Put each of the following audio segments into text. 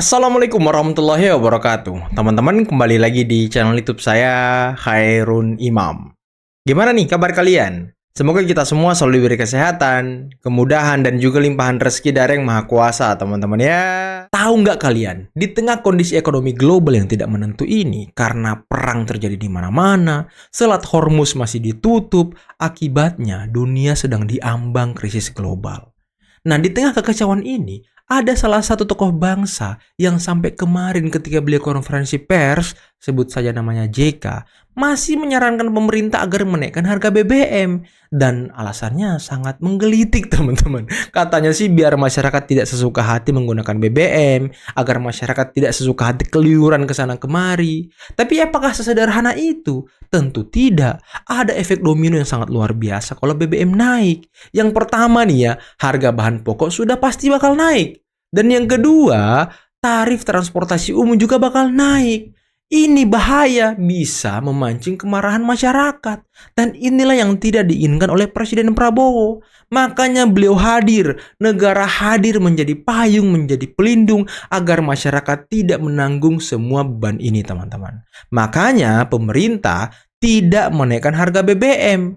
Assalamualaikum warahmatullahi wabarakatuh. Teman-teman, kembali lagi di channel YouTube saya, Khairun Imam. Gimana nih kabar kalian? Semoga kita semua selalu diberi kesehatan, kemudahan, dan juga limpahan rezeki dari Yang Maha Kuasa, teman-teman ya. Tahu nggak kalian, di tengah kondisi ekonomi global yang tidak menentu ini, karena perang terjadi di mana-mana, Selat Hormuz masih ditutup, akibatnya dunia sedang diambang krisis global. Nah, di tengah kekacauan ini, ada salah satu tokoh bangsa yang sampai kemarin ketika beliau konferensi pers, sebut saja namanya JK, masih menyarankan pemerintah agar menaikkan harga BBM. Dan alasannya sangat menggelitik, teman-teman. Katanya sih biar masyarakat tidak sesuka hati menggunakan BBM, agar masyarakat tidak sesuka hati keliuran ke sana kemari. Tapi apakah sesederhana itu? Tentu tidak. Ada efek domino yang sangat luar biasa kalau BBM naik. Yang pertama nih ya, harga bahan pokok sudah pasti bakal naik. Dan yang kedua, tarif transportasi umum juga bakal naik. Ini bahaya, bisa memancing kemarahan masyarakat. Dan inilah yang tidak diinginkan oleh Presiden Prabowo. Makanya beliau hadir, negara hadir menjadi payung, menjadi pelindung agar masyarakat tidak menanggung semua beban ini, teman-teman. Makanya pemerintah tidak menaikkan harga BBM.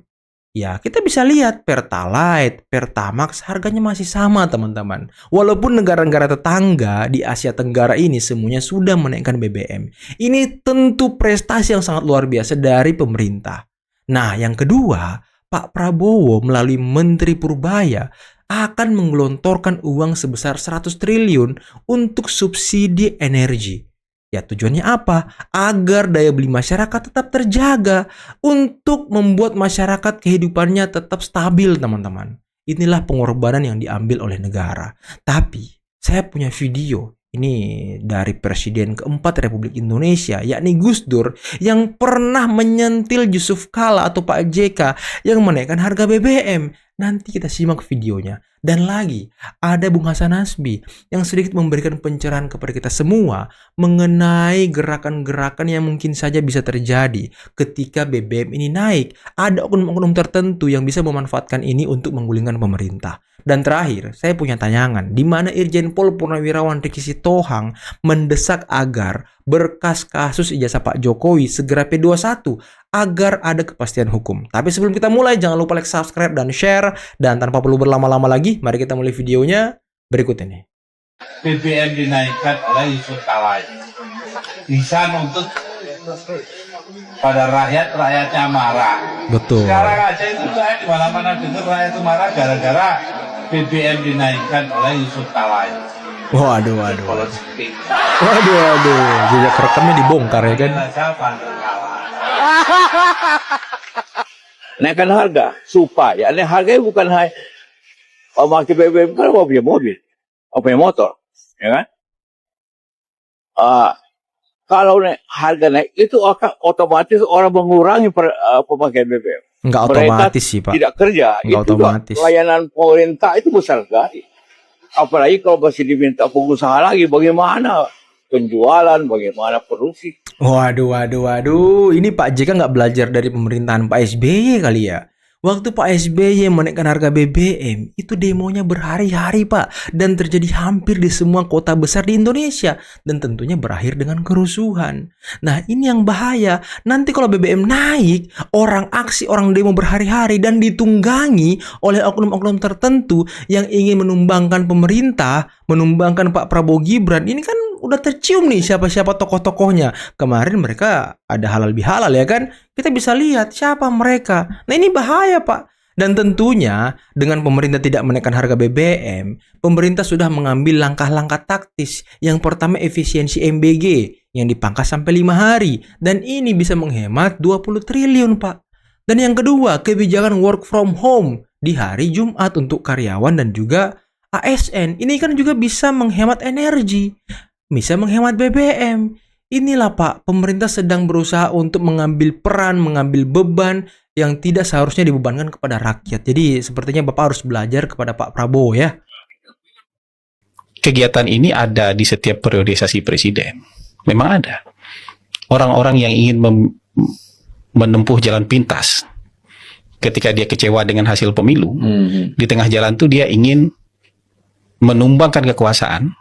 Ya, kita bisa lihat Pertalite, Pertamax harganya masih sama, teman-teman. Walaupun negara-negara tetangga di Asia Tenggara ini semuanya sudah menaikkan BBM. Ini tentu prestasi yang sangat luar biasa dari pemerintah. Nah, yang kedua, Pak Prabowo melalui Menteri Purbaya akan menggelontorkan uang sebesar 100 triliun untuk subsidi energi. Ya, tujuannya apa? Agar daya beli masyarakat tetap terjaga untuk membuat masyarakat kehidupannya tetap stabil, teman-teman. Inilah pengorbanan yang diambil oleh negara. Tapi, saya punya video. Ini dari Presiden keempat Republik Indonesia, yakni Gus Dur, yang pernah menyentil Yusuf Kala atau Pak JK yang menaikkan harga BBM. Nanti kita simak videonya. Dan lagi, ada Bung Hasan Nasbi yang sedikit memberikan pencerahan kepada kita semua mengenai gerakan-gerakan yang mungkin saja bisa terjadi ketika BBM ini naik. Ada oknum-oknum tertentu yang bisa memanfaatkan ini untuk menggulingkan pemerintah. Dan terakhir, saya punya tayangan di mana Irjen Pol Purnawirawan Riki Sitohang mendesak agar berkas kasus ijazah Pak Jokowi segera P21 agar ada kepastian hukum. Tapi sebelum kita mulai, jangan lupa like, subscribe, dan share. Dan tanpa perlu berlama-lama lagi, mari kita mulai videonya berikut ini. BBM dinaikkan oleh Yusuf Kala. Bisa nuntut pada rakyatnya marah. Betul. Sekarang aja itu saya di mana-mana dengar rakyat itu marah gara-gara BBM dinaikkan oleh Yusuf Kala. Waduh. Jejak rekamnya dibongkar ya kan? Naikkan harga supaya harganya bukan hanya pakai BBM, kan mau punya mobil, mau punya motor, ya kan? Kalau harga naik itu akan otomatis orang mengurangi pemakaian BBM. Enggak otomatis sih, Pak. Tidak kerja. Enggak itu otomatis. Layanan pemerintah itu besar sekali. Apalagi kalau masih diminta pengusaha lagi, bagaimana penjualan, bagaimana produksi. Waduh. Ini Pak JK nggak belajar dari pemerintahan Pak SBY kali ya. Waktu Pak SBY menaikkan harga BBM, itu demonya berhari-hari, Pak. Dan terjadi hampir di semua kota besar di Indonesia. Dan tentunya berakhir dengan kerusuhan. Nah, ini yang bahaya. Nanti kalau BBM naik, orang aksi, orang demo berhari-hari dan ditunggangi oleh oknum-oknum tertentu yang ingin menumbangkan pemerintah, menumbangkan Pak Prabowo Gibran. Ini kan udah tercium nih siapa-siapa tokoh-tokohnya. Kemarin mereka ada halal bihalal ya kan? Kita bisa lihat siapa mereka. Nah, ini bahaya, Pak. Dan tentunya dengan pemerintah tidak menaikkan harga BBM, pemerintah sudah mengambil langkah-langkah taktis. Yang pertama efisiensi MBG yang dipangkas sampai 5 hari. Dan ini bisa menghemat 20 triliun, Pak. Dan yang kedua, kebijakan work from home di hari Jumat untuk karyawan dan juga ASN. Ini kan juga bisa menghemat energi. Bisa menghemat BBM. Inilah, Pak, pemerintah sedang berusaha untuk mengambil peran, mengambil beban yang tidak seharusnya dibebankan kepada rakyat. Jadi sepertinya Bapak harus belajar kepada Pak Prabowo ya. Kegiatan ini ada di setiap periodisasi presiden. Memang ada. Orang-orang yang ingin menempuh jalan pintas ketika dia kecewa dengan hasil pemilu. Di tengah jalan tuh dia ingin menumbangkan kekuasaan,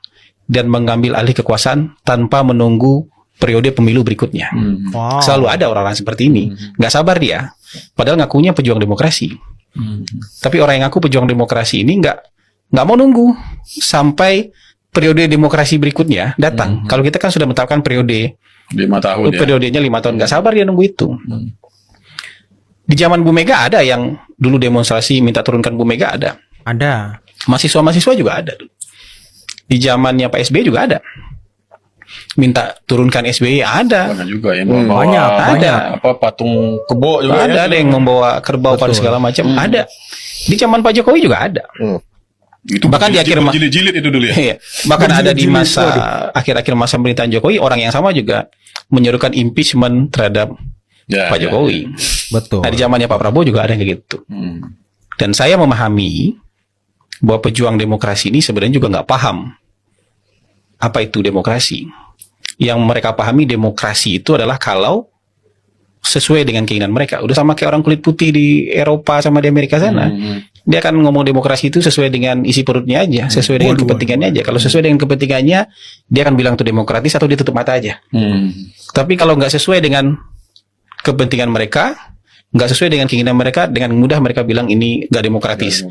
dan mengambil alih kekuasaan tanpa menunggu periode pemilu berikutnya. Wow. Selalu ada orang-orang seperti ini. Nggak sabar dia. Padahal ngakunya pejuang demokrasi. Tapi orang yang ngaku pejuang demokrasi ini nggak mau nunggu sampai periode demokrasi berikutnya datang. Kalau kita kan sudah menetapkan periode 5 tahun ya. periodenya 5 tahun. Nggak sabar dia nunggu itu. Di zaman Bu Mega ada yang dulu demonstrasi minta turunkan Bu Mega, ada. Ada. Mahasiswa-mahasiswa juga ada. Di zamannya Pak SBY juga ada. Minta turunkan SBY ada. Banyak juga yang Banyak, ada. apa patung kebo juga ya. Ada yang membawa kerbau pada segala macam. Ada. Di zaman Pak Jokowi juga ada. Itu Bahkan di akhir jilid-jilid itu dulu ya. Iya. Bahkan ada di masa akhir-akhir masa pemerintahan Jokowi, orang yang sama juga menyerukan impeachment terhadap Ya, Pak Jokowi. Betul. Nah, di zamannya Pak Prabowo juga ada yang kayak gitu. Dan saya memahami bahwa pejuang demokrasi ini sebenarnya juga nggak paham apa itu demokrasi. Yang mereka pahami demokrasi itu adalah kalau sesuai dengan keinginan mereka. Udah sama kayak orang kulit putih di Eropa sama di Amerika sana. Dia akan ngomong demokrasi itu sesuai dengan isi perutnya aja, sesuai dengan kepentingannya aja. Kalau sesuai dengan kepentingannya, dia akan bilang itu demokratis atau dia tutup mata aja. Tapi kalau nggak sesuai dengan kepentingan mereka, nggak sesuai dengan keinginan mereka, dengan mudah mereka bilang ini nggak demokratis.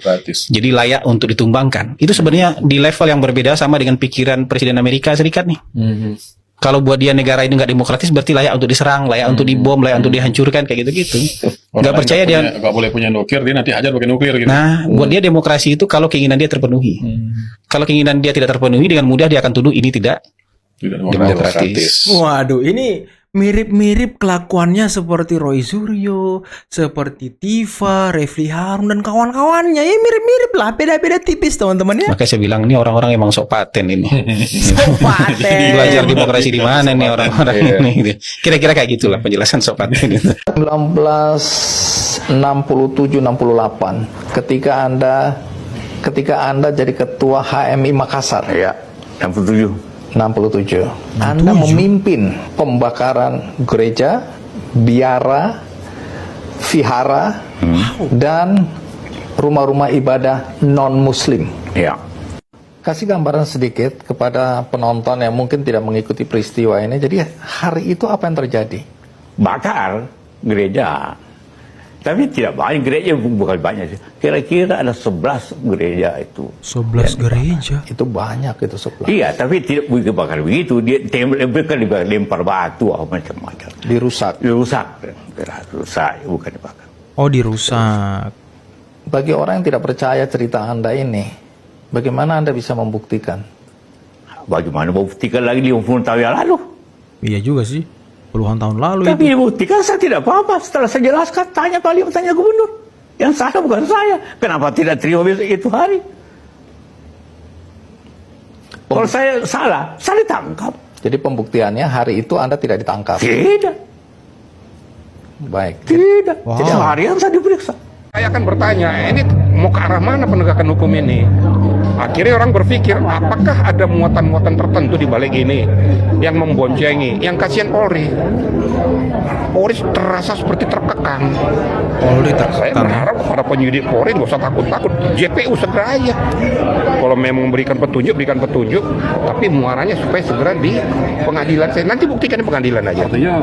Jadi layak untuk ditumbangkan. Itu sebenarnya di level yang berbeda sama dengan pikiran Presiden Amerika Serikat nih. Kalau buat dia negara ini nggak demokratis, berarti layak untuk diserang, layak untuk dibom, layak untuk dihancurkan, kayak gitu-gitu. Nggak percaya dia. Nggak boleh punya nuklir, dia nanti hajar pakai nuklir gitu. Nah, buat dia demokrasi itu kalau keinginan dia terpenuhi. Kalau keinginan dia tidak terpenuhi, dengan mudah dia akan tuduh ini tidak demokratis. Waduh, ini mirip-mirip kelakuannya seperti Roy Suryo, seperti Tifa, Refli Harun dan kawan-kawannya. Ya mirip-mirip lah, beda-beda tipis teman-teman ya. Makanya saya bilang ini orang-orang emang sok paten ini. Paten. Belajar demokrasi di mana nih orang-orang ini? Gitu. Kira-kira kayak gitulah penjelasan sok paten itu. 1967-68 ketika Anda jadi ketua HMI Makassar. Ya, 67. 67. Anda memimpin pembakaran gereja, biara, vihara, dan rumah-rumah ibadah non-muslim. Ya. Kasih gambaran sedikit kepada penonton yang mungkin tidak mengikuti peristiwa ini. Jadi hari itu apa yang terjadi? Bakar gereja. Tapi tidak banyak gereja, bukan banyak sih. Kira-kira ada 11 gereja itu. 11 gereja. Itu banyak itu 11. Iya, tapi tidak bakar begitu. Dia lempar batu atau macam-macam. Dirusak. Rusak, bukan dibakar. Oh, dirusak. Bagi orang yang tidak percaya cerita Anda ini, bagaimana Anda bisa membuktikan? Bagaimana membuktikan lagi 50 tahun yang lalu? Iya juga sih. Puluhan tahun lalu Tapi itu. dibuktikan saya tidak apa-apa. Setelah saya jelaskan, tanya Pak Liam, tanya gubernur. Yang salah bukan saya. Kenapa tidak terima besok itu hari? Kalau saya salah, saya ditangkap. Jadi pembuktiannya hari itu Anda tidak ditangkap. Tidak, Baik. tidak. Wow. Jadi harian saya diperiksa. Saya akan bertanya, ini mau ke arah mana penegakan hukum ini? Akhirnya orang berpikir, apakah ada muatan-muatan tertentu di balik ini yang memboncengi, yang kasihan Polri. Polri terasa seperti terkekang. Polri Saya terkekang. berharap para penyidik Polri nggak usah takut-takut, JPU segera aja. Kalau memang memberikan petunjuk, berikan petunjuk, tapi muaranya supaya segera di pengadilan. Saya nanti buktikan di pengadilan aja. Artinya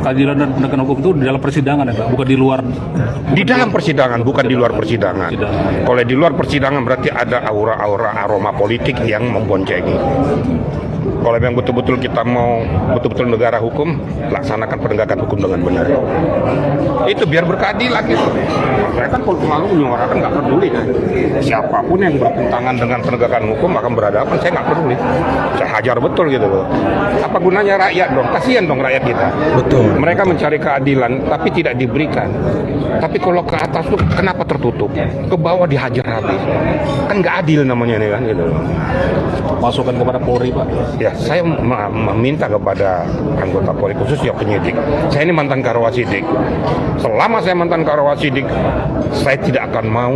keadilan dan penegakan hukum itu di dalam persidangan ya Pak, bukan di luar. Di dalam persidangan, bukan di luar persidangan. Kalau di luar persidangan berarti ada aura-aura aroma politik yang memboncengi. Kalau memang betul-betul kita mau betul-betul negara hukum, laksanakan penegakan hukum dengan benar. Itu biar berkeadilan gitu. Saya kan kalau mau menyuarakan nggak peduli ya. Siapapun yang bertentangan dengan penegakan hukum akan berhadapan, saya nggak peduli. Saya hajar betul gitu loh. Apa gunanya rakyat dong? Kasihan dong rakyat kita. Betul. Mereka mencari keadilan tapi tidak diberikan. Tapi kalau ke atas tuh kenapa tertutup? Ke bawah dihajar habis. Kan nggak adil namanya nih kan gitu loh. Masukan kepada Polri Pak. Ya, saya meminta kepada anggota Polri, khususnya penyidik. Saya ini mantan Karawasidik. Selama saya mantan Karawasidik, saya tidak akan mau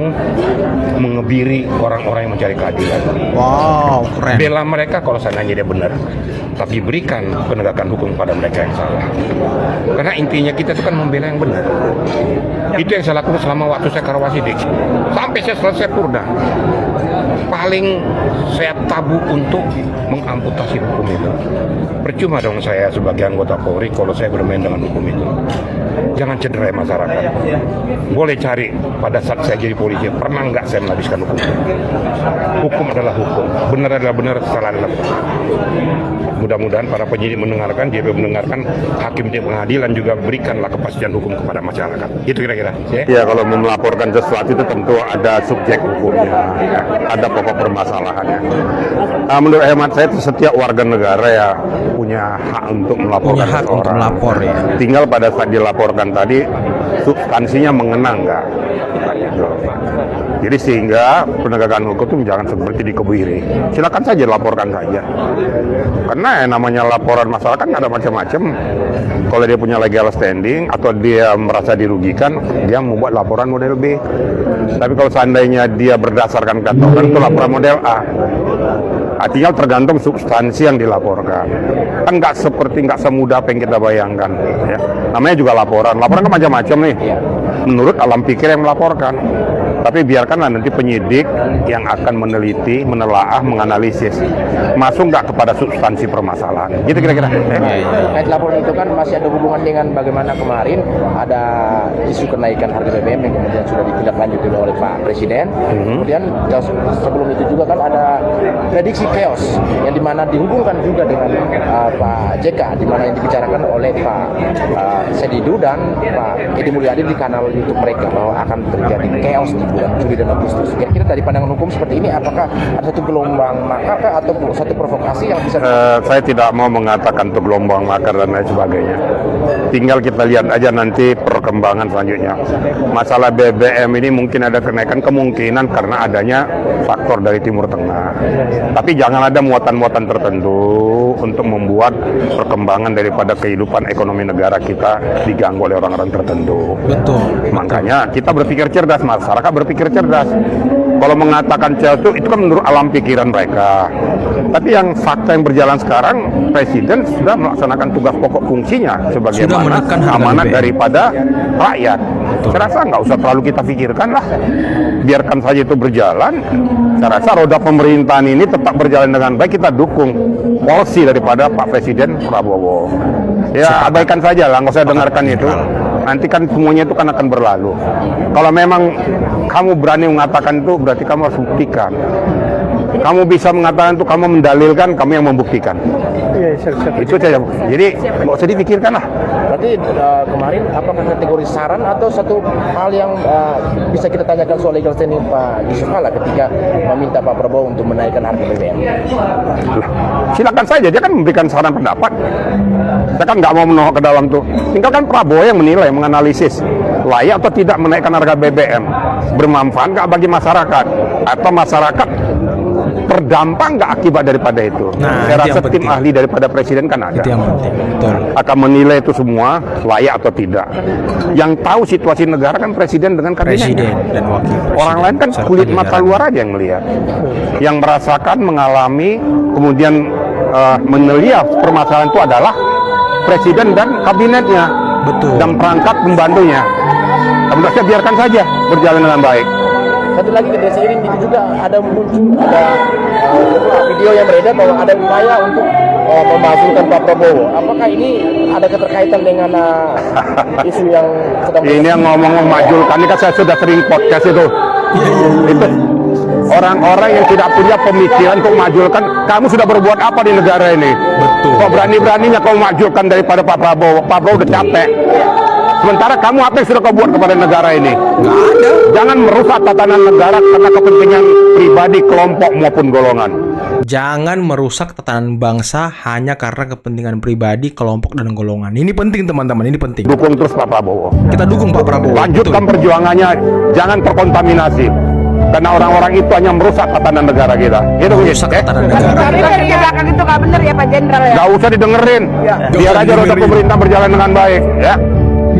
mengebiri orang-orang yang mencari keadilan. Wow, keren. Bela mereka kalau seandainya dia benar, tapi berikan penegakan hukum pada mereka yang salah. Karena intinya kita itu kan membela yang benar. Itu yang saya lakukan selama waktu saya Karawasidik. Sampai saya selesai purna. Paling saya tabu untuk mengamputasi hukum itu. Percuma dong saya sebagai anggota Polri kalau saya bermain dengan hukum itu. Jangan cederai masyarakat. Boleh cari pada saat saya jadi polisi, pernah nggak saya menghabiskan hukum? Hukum adalah hukum. Benar adalah benar, salah adalah salah. Mudah-mudahan para penyidik mendengarkan, JP mendengarkan, hakim di pengadilan juga berikanlah kepastian hukum kepada masyarakat. Itu kira-kira. Ya, kalau mau melaporkan sesuatu itu tentu ada subjek hukumnya, ada pokok permasalahannya. Menurut hemat saya, setiap warga negara ya punya hak untuk melaporkan Punya hak untuk seseorang. melapor ya. Tinggal pada saat dilaporkan tadi, substansinya mengena nggak? Jadi sehingga penegakan hukum itu jangan seperti dikebiri. Silakan saja laporkan saja. Karena namanya laporan masyarakat ada macam-macam. Kalau dia punya legal standing atau dia merasa dirugikan, dia membuat laporan model B. Tapi kalau seandainya dia berdasarkan kata itu laporan model A. Tinggal tergantung substansi yang dilaporkan. Kan nggak semudah apa yang kita bayangkan. Ya. Namanya juga laporan. Laporan kan macam-macam nih. Menurut alam pikir yang melaporkan. Tapi biarkanlah nanti penyidik yang akan meneliti, menelaah, menganalisis. Masuk nggak kepada substansi permasalahan. Gitu kira-kira. Kait laporan itu kan masih ada hubungan dengan bagaimana kemarin ada isu kenaikan harga BBM yang kemudian sudah ditindaklanjuti oleh Pak Presiden. Kemudian sebelum itu juga kan ada prediksi chaos yang dimana dihubungkan juga dengan Pak JK, dimana yang dibicarakan oleh Pak Sedidu dan Pak Edi Mulyadi di kanal YouTube mereka bahwa akan terjadi chaos di bulan Juli dan Agustus. Kira-kira dari pandangan hukum seperti ini, apakah ada satu gelombang makar atau satu provokasi yang bisa? Saya tidak mau mengatakan itu gelombang makar dan lain sebagainya. Tinggal kita lihat aja nanti perkembangan selanjutnya. Masalah BBM ini mungkin ada kenaikan kemungkinan karena adanya faktor dari Timur Tengah. Tapi jangan ada muatan-muatan tertentu untuk membuat perkembangan daripada kehidupan ekonomi negara kita diganggu oleh orang-orang tertentu. Betul. Makanya kita berpikir cerdas, masyarakat berpikir cerdas. Kalau mengatakan itu kan menurut alam pikiran mereka. Tapi yang fakta yang berjalan sekarang, Presiden sudah melaksanakan tugas pokok fungsinya sebagai amanat daripada rakyat. Saya rasa nggak usah terlalu kita pikirkan lah. Biarkan saja itu berjalan. Saya rasa roda pemerintahan ini tetap berjalan dengan baik. Kita dukung polisi daripada Pak Presiden Prabowo. Ya abaikan saja lah, nggak usah dengarkan itu. Nanti kan semuanya itu kan akan berlalu. Kalau memang kamu berani mengatakan itu, berarti kamu harus buktikan. Kamu bisa mengatakan itu, kamu mendalilkan, kamu yang membuktikan. Itu saja. Jadi nggak usah dipikirkan lah. Berarti kemarin apakah kategori saran atau satu hal yang bisa kita tanyakan soal legal standing Pak Yusuf Kalla ketika meminta Pak Prabowo untuk menaikkan harga BBM? Silakan saja, dia kan memberikan saran pendapat. Saya kan nggak mau menolak ke dalam tuh. Tinggal kan Prabowo yang menilai, menganalisis layak atau tidak menaikkan harga BBM, bermanfaat nggak bagi masyarakat, atau masyarakat terdampak nggak akibat daripada itu. Saya rasa tim ahli daripada Presiden kan ada. Itu yang penting. Betul. Akan menilai itu semua layak atau tidak. Yang tahu situasi negara kan Presiden dengan kabinetnya. Presiden dan wakil presiden. Orang lain kan kulit mata luar aja yang melihat. Yang merasakan, mengalami, kemudian menelihat permasalahan itu adalah Presiden dan kabinetnya. Betul. Dan perangkat pembantunya. Menurut saya biarkan saja berjalan dengan baik. Satu lagi seiring itu juga ada video yang beredar bahwa ada upaya untuk memasukkan Pak Prabowo. Apakah ini ada keterkaitan dengan isu yang sedang ini yang ngomong memajulkan, ini kan saya sudah sering podcast itu. Itu orang-orang yang tidak punya pemikiran untuk memajulkan. Kamu sudah berbuat apa di negara ini? Betul. Kok berani-beraninya kau memajulkan daripada Pak Prabowo? Pak Prabowo udah capek. Sementara kamu apa yang sudah kau buat kepada negara ini? Nggak ada. Jangan merusak tatanan negara karena kepentingan pribadi, kelompok maupun golongan. Jangan merusak tatanan bangsa hanya karena kepentingan pribadi, kelompok, dan golongan. Ini penting teman-teman, ini penting. Dukung terus Pak Prabowo. Kita dukung Pak Prabowo. Lanjutkan perjuangannya, jangan terkontaminasi. Karena orang-orang itu hanya merusak tatanan negara kita. Itu Merusak tatanan negara. Tapi dari belakang itu nggak benar ya Pak Jenderal ya? Gak usah didengerin. Biar aja roda pemerintah berjalan dengan baik. Ya.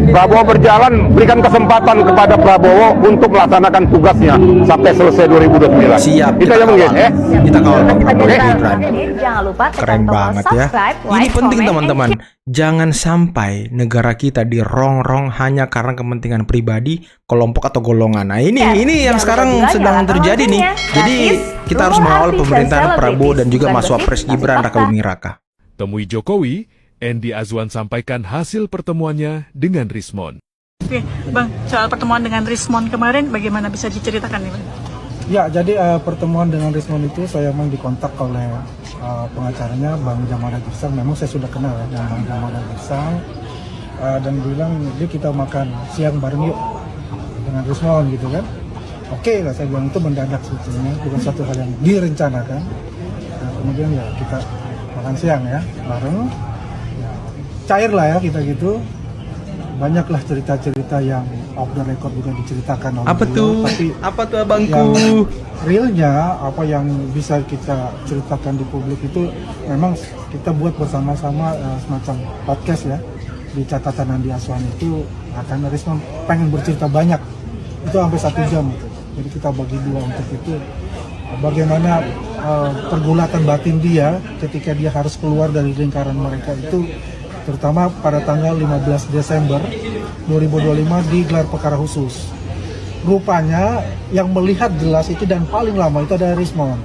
Prabowo berjalan, berikan kesempatan kepada Prabowo untuk melaksanakan tugasnya sampai selesai 2029. Siap. Kita aja mungkin, ya. Kita kawal Pak Pak Prabowo Jenderal. Gibran. Jadi jangan lupa tekan Keren tombol banget ya. subscribe, Ini like, penting comment, teman-teman. and Jangan sampai negara kita dirongrong hanya karena kepentingan pribadi, kelompok atau golongan. Nah ini yang jangan sekarang lupa juga sedang nyalakan terjadi nih. loncengnya. Jadi Gratis, kita harus rumah mengawal artis dan pemerintahan Prabowo dan juga selebritis. Mas Bukan Wapres gosip, Gibran tapi Raka Buming Raka. Temui Jokowi, Endi Azwan sampaikan hasil pertemuannya dengan Rismon. Oke, Bang, soal pertemuan dengan Rismon kemarin bagaimana bisa diceritakan nih, Bang? Ya, jadi pertemuan dengan Rismon itu saya memang dikontak oleh pengacaranya Bang Jamada Girsang. Memang saya sudah kenal ya dengan Bang Jamada Girsang dan bilang, "Dia kita makan siang bareng yuk dengan Rismon," gitu kan. Oke lah, saya bilang itu mendadak sebetulnya, bukan satu hal yang direncanakan. Nah, kemudian ya kita makan siang ya bareng. Ya, cair lah ya kita gitu. Banyaklah cerita-cerita yang off the record juga diceritakan oleh Apa beliau, tuh? tapi Apa tuh abangku? yang realnya apa yang bisa kita ceritakan di publik itu memang kita buat bersama-sama semacam podcast ya di catatan Andi Azwan itu akan Rismon pengen bercerita banyak itu sampai 1 jam gitu. Jadi kita bagi dua untuk itu bagaimana pergulatan batin dia ketika dia harus keluar dari lingkaran mereka itu, terutama pada tanggal 15 Desember 2025 di gelar perkara khusus. Rupanya yang melihat jelas itu dan paling lama itu ada Rismon.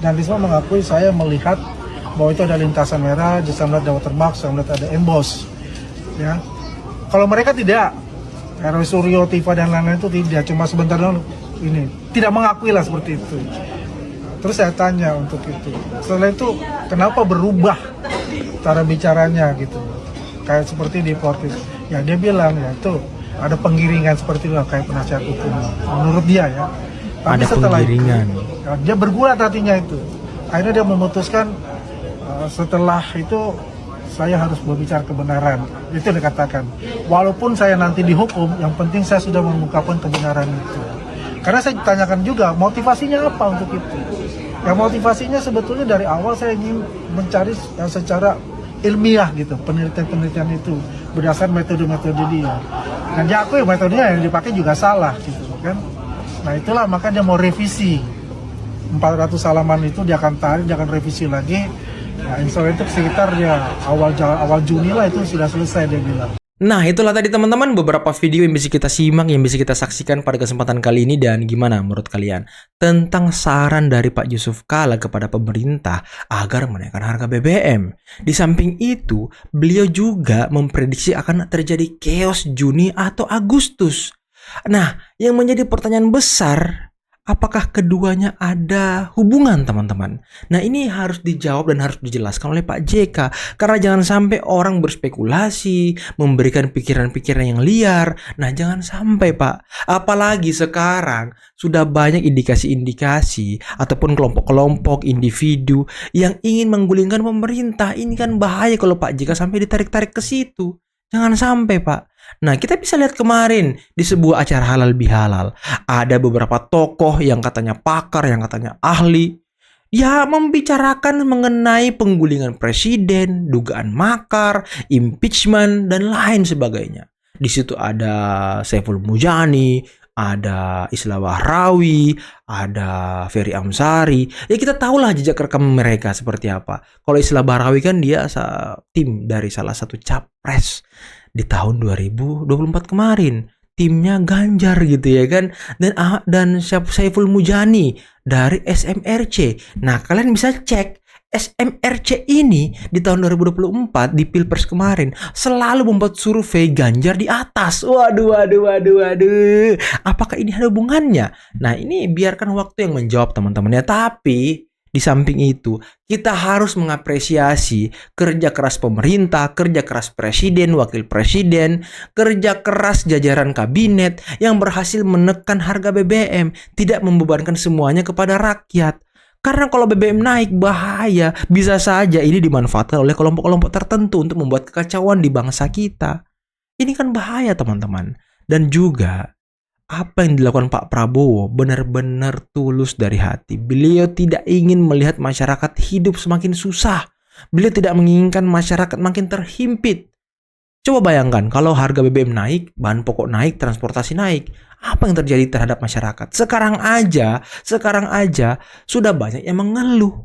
Dan Rismon mengakui, saya melihat bahwa itu ada lintasan merah, saya melihat ada watermark, saya melihat ada emboss. Ya. Kalau mereka tidak, Heroy Suryo, Tifa dan lain-lain itu tidak, cuma sebentar doang ini. Tidak mengakui lah seperti itu. Terus saya tanya untuk itu. Setelah itu, kenapa berubah cara bicaranya gitu? Kayak seperti di podcast. Ya dia bilang ya itu ada penggiringan seperti itu kayak penasihat hukum menurut dia ya. Tapi Ada setelah penggiringan. itu, ya, dia bergulat hatinya itu. Akhirnya dia memutuskan setelah itu saya harus berbicara kebenaran. Itu dikatakan. Walaupun saya nanti dihukum, yang penting saya sudah mengungkapkan kebenaran itu. Karena saya tanyakan juga motivasinya apa untuk itu. Ya motivasinya sebetulnya dari awal saya ingin mencari secara ilmiah gitu, penelitian-penelitian itu berdasarkan metode-metode dia. Dan dia akui metodenya yang dipakai juga salah gitu kan. Nah itulah maka dia mau revisi 400 halaman itu, dia akan tarik, dia akan revisi lagi. Nah insya Allah itu sekitar ya awal Juni lah itu sudah selesai dia bilang. Nah itulah tadi teman-teman beberapa video yang bisa kita simak, yang bisa kita saksikan pada kesempatan kali ini. Dan gimana menurut kalian tentang saran dari Pak Yusuf Kala kepada pemerintah agar menaikkan harga BBM? Di samping itu beliau juga memprediksi akan terjadi chaos Juni atau Agustus. Nah yang menjadi pertanyaan besar, apakah keduanya ada hubungan teman-teman? Nah ini harus dijawab dan harus dijelaskan oleh Pak JK. Karena jangan sampai orang berspekulasi, memberikan pikiran-pikiran yang liar. Nah jangan sampai Pak. Apalagi sekarang sudah banyak indikasi-indikasi ataupun kelompok-kelompok individu yang ingin menggulingkan pemerintah. Ini kan bahaya kalau Pak JK sampai ditarik-tarik ke situ. Jangan sampai Pak. Nah kita bisa lihat kemarin di sebuah acara halal bihalal, ada beberapa tokoh yang katanya pakar, yang katanya ahli, ya membicarakan mengenai penggulingan presiden, dugaan makar, impeachment dan lain sebagainya. Di situ ada Saiful Mujani, ada Islah Wahrawi, ada Ferry Amsari. Ya kita tahulah jejak rekam mereka seperti apa. Kalau Islah Wahrawi kan dia tim dari salah satu capres di tahun 2024 kemarin, timnya Ganjar gitu ya kan, dan Saiful Mujani dari SMRC. Nah kalian bisa cek SMRC ini di tahun 2024 di Pilpres kemarin selalu membuat survei Ganjar di atas. Waduh. Apakah ini ada hubungannya? Nah ini biarkan waktu yang menjawab teman-teman ya. Tapi di samping itu, kita harus mengapresiasi kerja keras pemerintah, kerja keras presiden, wakil presiden, kerja keras jajaran kabinet yang berhasil menekan harga BBM, tidak membebankan semuanya kepada rakyat. Karena kalau BBM naik bahaya, bisa saja ini dimanfaatkan oleh kelompok-kelompok tertentu untuk membuat kekacauan di bangsa kita. Ini kan bahaya teman-teman. Dan juga apa yang dilakukan Pak Prabowo benar-benar tulus dari hati. Beliau tidak ingin melihat masyarakat hidup semakin susah. Beliau tidak menginginkan masyarakat makin terhimpit. Coba bayangkan kalau harga BBM naik, bahan pokok naik, transportasi naik. Apa yang terjadi terhadap masyarakat? Sekarang aja sudah banyak yang mengeluh.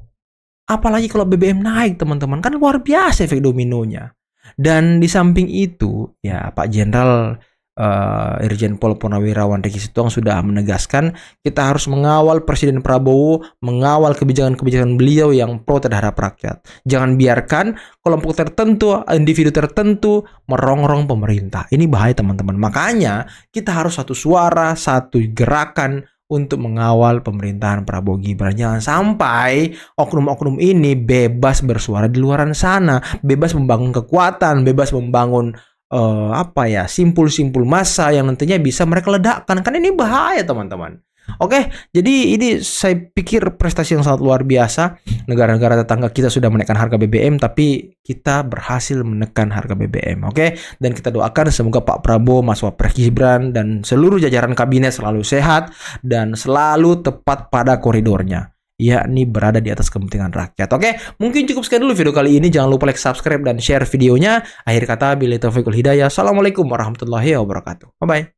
Apalagi kalau BBM naik, teman-teman. Kan luar biasa efek dominonya. Dan di samping itu, ya Pak Jenderal Irjen Pol Purnawirawan Riki Sitohang sudah menegaskan kita harus mengawal Presiden Prabowo, mengawal kebijakan-kebijakan beliau yang pro terhadap rakyat. Jangan biarkan kelompok tertentu, individu tertentu merongrong pemerintah. Ini bahaya, teman-teman. Makanya kita harus satu suara, satu gerakan untuk mengawal pemerintahan Prabowo Gibran. Jangan sampai oknum-oknum ini bebas bersuara di luar sana, bebas membangun kekuatan, bebas membangun simpul-simpul massa yang nantinya bisa mereka ledakkan. Kan ini bahaya, teman-teman. Oke, jadi ini saya pikir prestasi yang sangat luar biasa. Negara-negara tetangga kita sudah menaikkan harga BBM, tapi kita berhasil menekan harga BBM. Oke, dan kita doakan semoga Pak Prabowo, Mas Wapres Gibran, dan seluruh jajaran kabinet selalu sehat dan selalu tepat pada koridornya, yakni berada di atas kepentingan rakyat. Oke, mungkin cukup sekian dulu video kali ini. Jangan lupa like, subscribe, dan share videonya. Akhir kata, billahi taufiq wal hidayah. Assalamualaikum warahmatullahi wabarakatuh. Bye-bye.